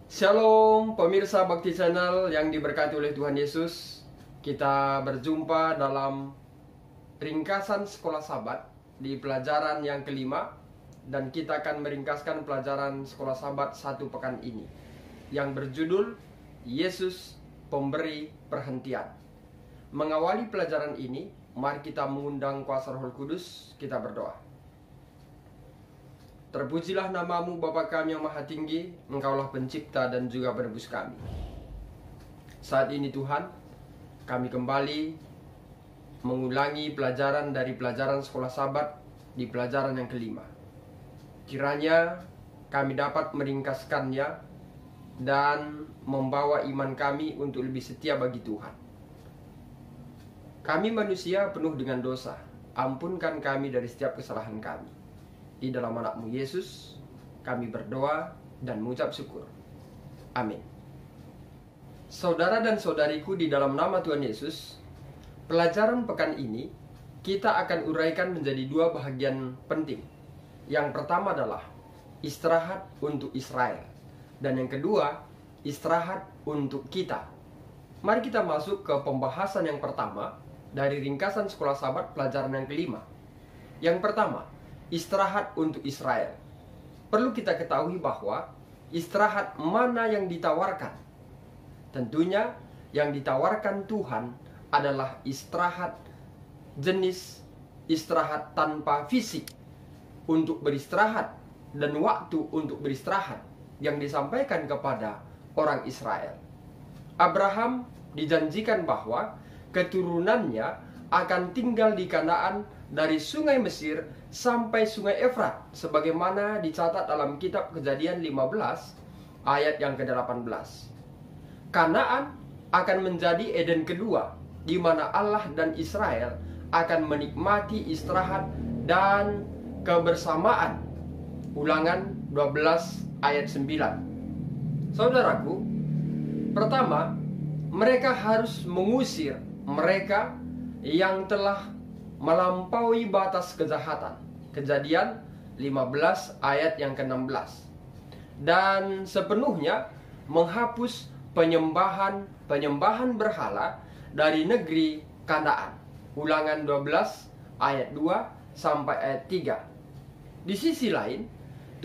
Shalom pemirsa Bakti Channel yang diberkati oleh Tuhan Yesus. Kita berjumpa dalam ringkasan sekolah Sabat di pelajaran yang kelima. Dan kita akan meringkaskan pelajaran sekolah Sabat satu pekan ini, yang berjudul Yesus Pemberi Perhentian. Mengawali pelajaran ini, mari kita mengundang kuasa Roh Kudus. Kita berdoa. Terpujilah namamu Bapa kami yang maha tinggi, Engkaulah pencipta dan juga penebus kami. Saat ini Tuhan, kami kembali mengulangi pelajaran dari pelajaran sekolah Sabat di pelajaran yang kelima. Kiranya kami dapat meringkaskannya dan membawa iman kami untuk lebih setia bagi Tuhan. Kami manusia penuh dengan dosa, ampunkan kami dari setiap kesalahan kami. Di dalam anakmu Yesus, kami berdoa dan mengucap syukur. Amin. Saudara dan saudariku di dalam nama Tuhan Yesus, pelajaran pekan ini kita akan uraikan menjadi dua bahagian penting. Yang pertama adalah istirahat untuk Israel, dan yang kedua istirahat untuk kita. Mari kita masuk ke pembahasan yang pertama dari ringkasan sekolah Sabat pelajaran yang kelima. Yang pertama, istirahat untuk Israel. Perlu kita ketahui bahwa istirahat mana yang ditawarkan? Tentunya yang ditawarkan Tuhan adalah istirahat jenis istirahat tanpa fisik, untuk beristirahat dan waktu untuk beristirahat yang disampaikan kepada orang Israel. Abraham dijanjikan bahwa keturunannya akan tinggal di Kanaan dari sungai Mesir sampai sungai Efrat, sebagaimana dicatat dalam kitab Kejadian 15 ayat yang ke-18. Kanaan akan menjadi Eden kedua, di mana Allah dan Israel akan menikmati istirahat dan kebersamaan. Ulangan 12 ayat 9. Saudaraku, pertama, mereka harus mengusir mereka yang telah melampaui batas kejahatan. Kejadian 15 ayat yang ke-16. Dan sepenuhnya menghapus penyembahan berhala dari negeri Kanaan. Ulangan 12 ayat 2 sampai ayat 3. Di sisi lain,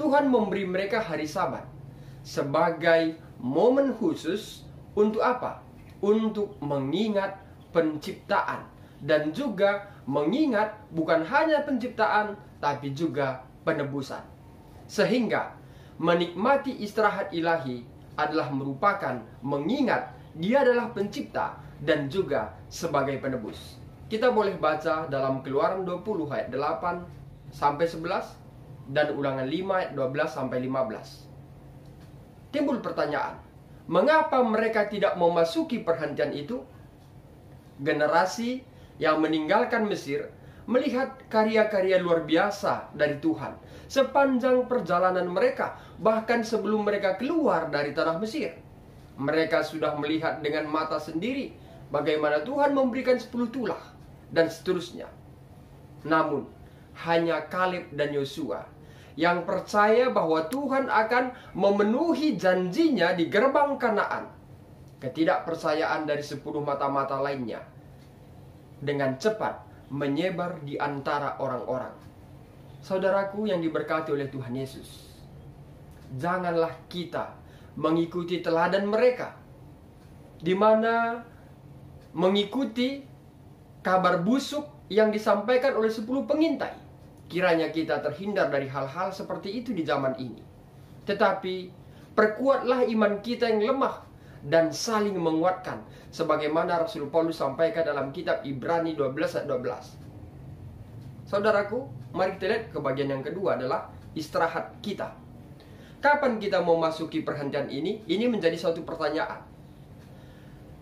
Tuhan memberi mereka hari Sabat sebagai momen khusus untuk apa? Untuk mengingat penciptaan, dan juga mengingat bukan hanya penciptaan tapi juga penebusan. Sehingga menikmati istirahat ilahi adalah merupakan mengingat Dia adalah pencipta dan juga sebagai penebus. Kita boleh baca dalam Keluaran 20 ayat 8 sampai 11 dan Ulangan 5 ayat 12 sampai 15. Timbul pertanyaan, mengapa mereka tidak memasuki perhentian itu? Generasi yang meninggalkan Mesir melihat karya-karya luar biasa dari Tuhan sepanjang perjalanan mereka, bahkan sebelum mereka keluar dari tanah Mesir. Mereka sudah melihat dengan mata sendiri bagaimana Tuhan memberikan 10 tulah dan seterusnya. Namun hanya Kaleb dan Yosua yang percaya bahwa Tuhan akan memenuhi janjinya di gerbang Kanaan. Ketidakpercayaan dari 10 mata-mata lainnya dengan cepat menyebar di antara orang-orang. Saudaraku yang diberkati oleh Tuhan Yesus, janganlah kita mengikuti teladan mereka, di mana mengikuti kabar busuk yang disampaikan oleh 10 pengintai. Kiranya kita terhindar dari hal-hal seperti itu di zaman ini. Tetapi perkuatlah iman kita yang lemah dan saling menguatkan, sebagaimana Rasul Paulus sampaikan dalam kitab Ibrani 12 ayat 12. Saudaraku, mari kita lihat ke bagian yang kedua adalah istirahat kita. Kapan kita mau masuki perhentian ini? Ini menjadi suatu pertanyaan.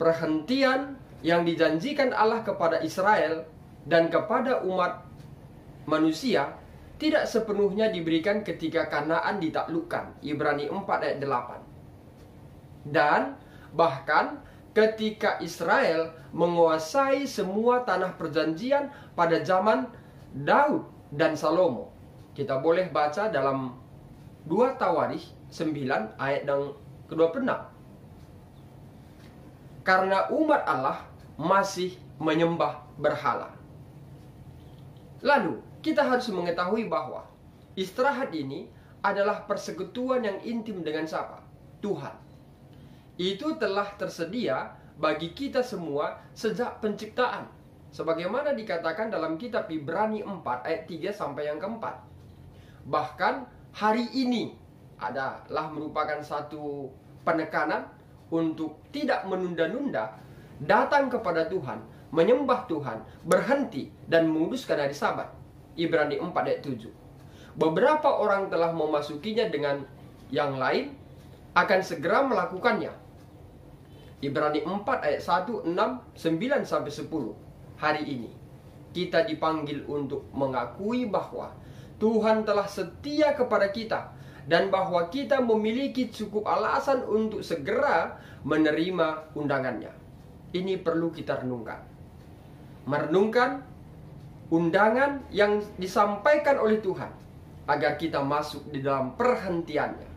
Perhentian yang dijanjikan Allah kepada Israel dan kepada umat manusia tidak sepenuhnya diberikan ketika Kanaan ditaklukkan. Ibrani 4 ayat 8. Dan bahkan ketika Israel menguasai semua tanah perjanjian pada zaman Daud dan Salomo. Kita boleh baca dalam 2 Tawarikh 9 ayat yang ke-26. Karena umat Allah masih menyembah berhala. Lalu, kita harus mengetahui bahwa istirahat ini adalah persekutuan yang intim dengan siapa? Tuhan. Itu telah tersedia bagi kita semua sejak penciptaan. Sebagaimana dikatakan dalam kitab Ibrani 4 ayat 3 sampai yang keempat. Bahkan hari ini adalah merupakan satu penekanan untuk tidak menunda-nunda datang kepada Tuhan, menyembah Tuhan, berhenti dan menguduskan hari Sabat. Ibrani 4 ayat 7. Beberapa orang telah memasukinya dengan yang lain akan segera melakukannya. Ibrani 4 ayat 1, 6, 9 sampai 10. Hari ini kita dipanggil untuk mengakui bahwa Tuhan telah setia kepada kita dan bahwa kita memiliki cukup alasan untuk segera menerima undangannya. Ini perlu kita renungkan. Merenungkan undangan yang disampaikan oleh Tuhan agar kita masuk di dalam perhentiannya.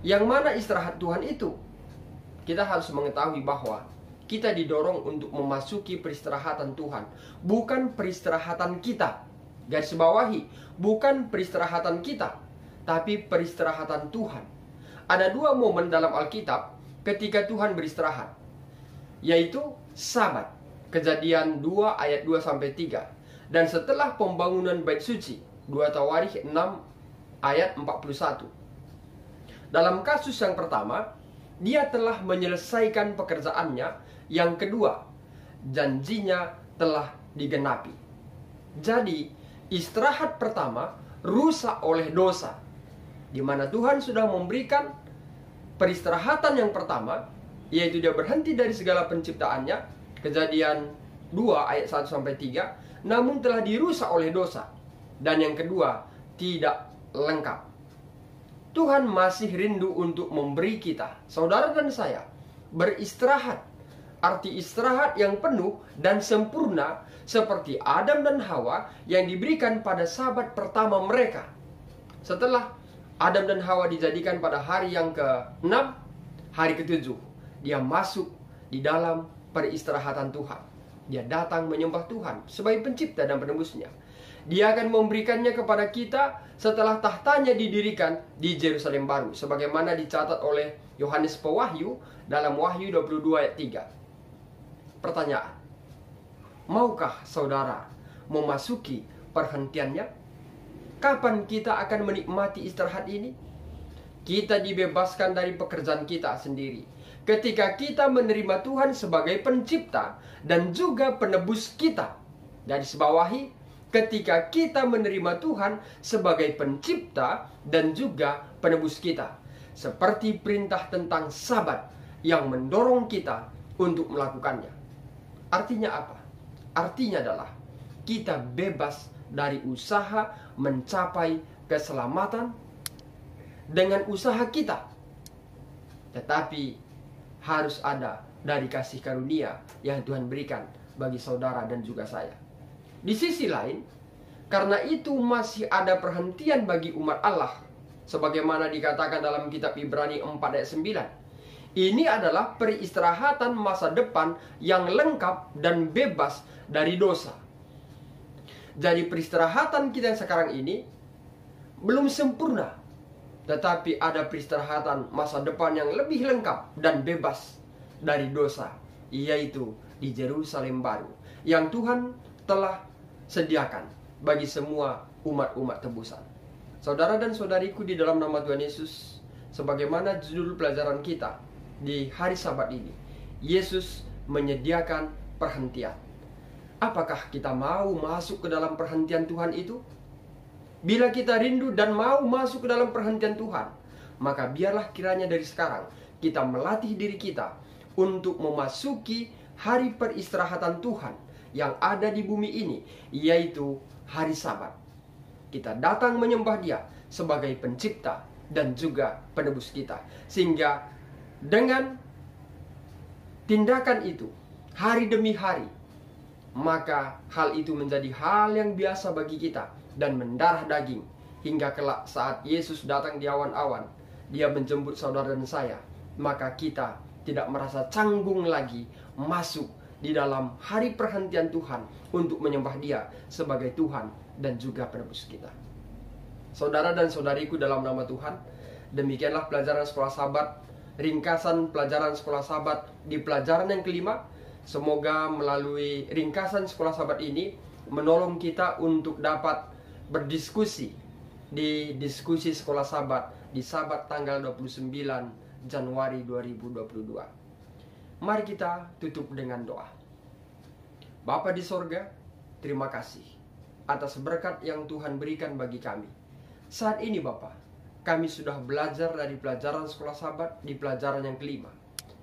Yang mana istirahat Tuhan itu? Kita harus mengetahui bahwa kita didorong untuk memasuki peristirahatan Tuhan, bukan peristirahatan kita. Garis bawahi, bukan peristirahatan kita, tapi peristirahatan Tuhan. Ada dua momen dalam Alkitab ketika Tuhan beristirahat, yaitu Sabat, Kejadian 2 ayat 2 sampai 3, dan setelah pembangunan Bait Suci, 2 Tawarikh 6 ayat 41. Dalam kasus yang pertama, dia telah menyelesaikan pekerjaannya. Yang kedua, janjinya telah digenapi. Jadi, istirahat pertama rusak oleh dosa, di mana Tuhan sudah memberikan peristirahatan yang pertama, yaitu dia berhenti dari segala penciptaannya, Kejadian 2 ayat 1 sampai 3, namun telah dirusak oleh dosa. Dan yang kedua, tidak lengkap. Tuhan masih rindu untuk memberi kita, saudara dan saya, beristirahat. Arti istirahat yang penuh dan sempurna seperti Adam dan Hawa yang diberikan pada Sabat pertama mereka. Setelah Adam dan Hawa dijadikan pada hari yang ke-6, hari ke-7, dia masuk di dalam peristirahatan Tuhan. Dia datang menyembah Tuhan sebagai pencipta dan penebusnya. Dia akan memberikannya kepada kita setelah tahtanya didirikan di Yerusalem baru, sebagaimana dicatat oleh Yohanes Pewahyu dalam Wahyu 22 ayat 3. Pertanyaan: maukah saudara memasuki perhentiannya? Kapan kita akan menikmati istirahat ini? Kita dibebaskan dari pekerjaan kita sendiri ketika kita menerima Tuhan sebagai pencipta dan juga penebus kita. Garis bawahi, ketika kita menerima Tuhan sebagai pencipta dan juga penebus kita. Seperti perintah tentang Sabat yang mendorong kita untuk melakukannya. Artinya apa? Artinya adalah kita bebas dari usaha mencapai keselamatan dengan usaha kita. Tetapi harus ada dari kasih karunia yang Tuhan berikan bagi saudara dan juga saya. Di sisi lain, karena itu masih ada perhentian bagi umat Allah, sebagaimana dikatakan dalam kitab Ibrani 4 ayat 9. Ini adalah peristirahatan masa depan yang lengkap dan bebas dari dosa. Jadi peristirahatan kita yang sekarang ini belum sempurna, tetapi ada peristirahatan masa depan yang lebih lengkap dan bebas dari dosa, yaitu di Yerusalem baru yang Tuhan telah sediakan bagi semua umat-umat tebusan. Saudara dan saudariku di dalam nama Tuhan Yesus, sebagaimana judul pelajaran kita di hari Sabat ini, Yesus menyediakan perhentian. Apakah kita mau masuk ke dalam perhentian Tuhan itu? Bila kita rindu dan mau masuk ke dalam perhentian Tuhan, maka biarlah kiranya dari sekarang kita melatih diri kita untuk memasuki hari peristirahatan Tuhan yang ada di bumi ini, yaitu hari Sabat. Kita datang menyembah Dia sebagai pencipta dan juga penebus kita. Sehingga dengan tindakan itu, hari demi hari, maka hal itu menjadi hal yang biasa bagi kita dan mendarah daging hingga kelak saat Yesus datang di awan-awan Dia menjemput saudara dan saya, maka kita tidak merasa canggung lagi masuk di dalam hari perhentian Tuhan untuk menyembah Dia sebagai Tuhan dan juga penebus kita. Saudara dan saudariku dalam nama Tuhan, demikianlah pelajaran sekolah Sabat, ringkasan pelajaran sekolah Sabat di pelajaran yang kelima. Semoga melalui ringkasan sekolah Sabat ini menolong kita untuk dapat berdiskusi di diskusi sekolah Sabat di Sabat tanggal 29 Januari 2022. Mari kita tutup dengan doa. Bapa di sorga, terima kasih atas berkat yang Tuhan berikan bagi kami. Saat ini Bapa, kami sudah belajar dari pelajaran sekolah Sabat di pelajaran yang kelima,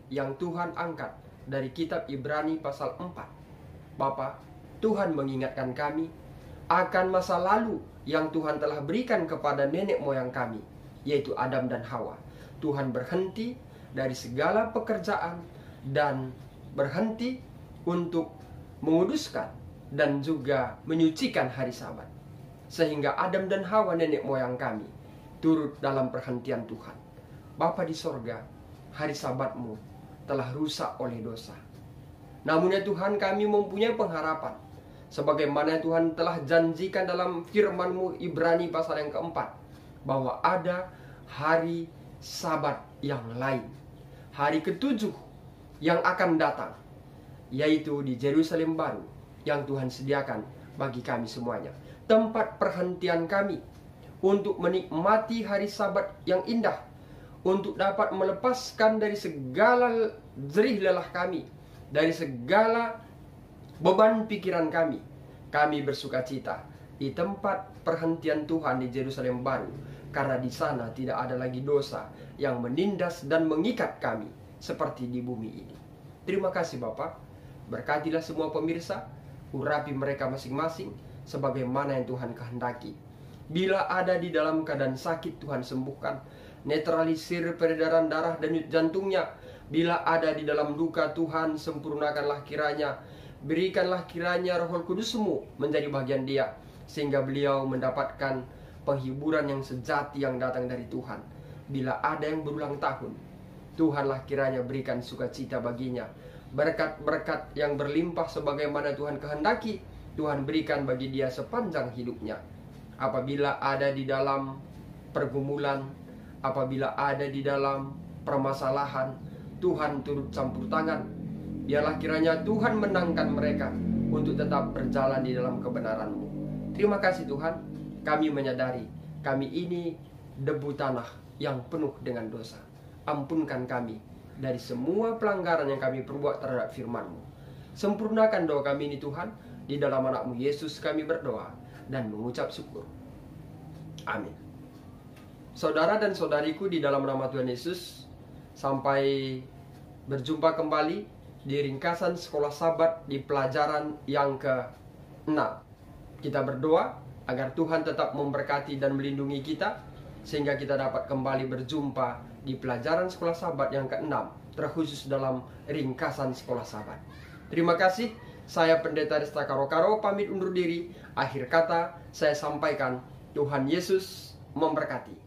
yang Tuhan angkat dari kitab Ibrani pasal 4. Bapa, Tuhan mengingatkan kami akan masa lalu yang Tuhan telah berikan kepada nenek moyang kami, yaitu Adam dan Hawa. Tuhan berhenti dari segala pekerjaan dan berhenti untuk menguduskan dan juga menyucikan hari Sabat, sehingga Adam dan Hawa nenek moyang kami turut dalam perhentian Tuhan. Bapa di sorga, hari Sabat-Mu telah rusak oleh dosa. Namun ya Tuhan, kami mempunyai pengharapan, sebagaimana Tuhan telah janjikan dalam firman-Mu Ibrani pasal yang keempat, bahwa ada hari Sabat yang lain, hari ketujuh yang akan datang, yaitu di Yerusalem baru yang Tuhan sediakan bagi kami semuanya. Tempat perhentian kami untuk menikmati hari Sabat yang indah, untuk dapat melepaskan dari segala jerih lelah kami, dari segala beban pikiran kami. Kami bersukacita di tempat perhentian Tuhan di Yerusalem baru, karena di sana tidak ada lagi dosa yang menindas dan mengikat kami seperti di bumi ini. Terima kasih Bapa. Berkatilah semua pemirsa, urapi mereka masing-masing sebagaimana yang Tuhan kehendaki. Bila ada di dalam keadaan sakit, Tuhan sembuhkan. Netralisir peredaran darah dan jantungnya. Bila ada di dalam duka, Tuhan sempurnakanlah kiranya. Berikanlah kiranya Roh Kudus-Mu menjadi bagian dia, sehingga beliau mendapatkan penghiburan yang sejati yang datang dari Tuhan. Bila ada yang berulang tahun, Tuhanlah kiranya berikan sukacita baginya. Berkat-berkat yang berlimpah sebagaimana Tuhan kehendaki, Tuhan berikan bagi dia sepanjang hidupnya. Apabila ada di dalam pergumulan, apabila ada di dalam permasalahan, Tuhan turut campur tangan. Biarlah kiranya Tuhan menangkan mereka untuk tetap berjalan di dalam kebenaran-Mu. Terima kasih Tuhan, kami menyadari kami ini debu tanah yang penuh dengan dosa. Ampunkan kami dari semua pelanggaran yang kami perbuat terhadap firman-Mu. Sempurnakan doa kami ini Tuhan. Di dalam anak-Mu Yesus kami berdoa dan mengucap syukur. Amin. Saudara dan saudariku di dalam nama Tuhan Yesus, sampai berjumpa kembali di ringkasan sekolah Sabat di pelajaran yang ke-6. Kita berdoa agar Tuhan tetap memberkati dan melindungi kita, sehingga kita dapat kembali berjumpa di pelajaran sekolah Sabat yang ke-6, terkhusus dalam ringkasan sekolah Sabat. Terima kasih. Saya Pendeta Desta Karo-Karo pamit undur diri. Akhir kata saya sampaikan, Tuhan Yesus memberkati.